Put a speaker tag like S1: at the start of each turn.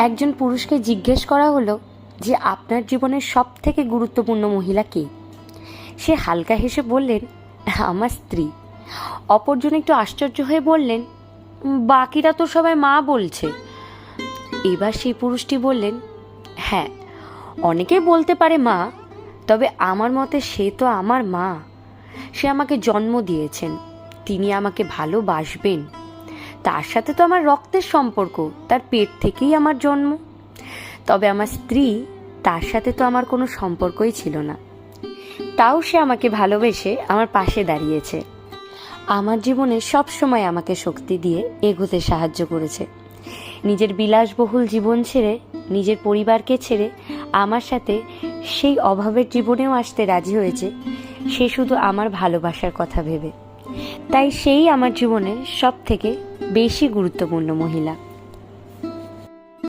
S1: একজন পুরুষকে জিজ্ঞেস করা হলো যে আপনার জীবনের সব থেকে গুরুত্বপূর্ণ মহিলা কে। সে হালকা হেসে বললেন, আমার স্ত্রী। অপরজন একটু আশ্চর্য হয়ে বললেন, বাকিরা তো সবাই মা বলছে। এবার সেই পুরুষটি বললেন, হ্যাঁ, অনেকে বলতে পারে মা, তবে আমার মতে সে তো আমার মা। সে আমাকে জন্ম দিয়েছেন, তিনি আমাকে ভালোবাসবেন। তার সাথে তো আমার রক্তের সম্পর্ক, তার পেট থেকেই আমার জন্ম। তবে আমার স্ত্রী, তার সাথে তো আমার কোনো সম্পর্কই ছিল না, তাও সে আমাকে ভালোবেসে আমার পাশে দাঁড়িয়েছে। আমার জীবনে সব সময় আমাকে শক্তি দিয়ে এগোতে সাহায্য করেছে। নিজের বিলাসবহুল জীবন ছেড়ে, নিজের পরিবারকে ছেড়ে আমার সাথে সেই অভাবের জীবনেও আসতে রাজি হয়েছে, সে শুধু আমার ভালোবাসার কথা ভেবে। তাই সেই আমার জীবনের সব থেকে বেশি গুরুত্বপূর্ণ মহিলা।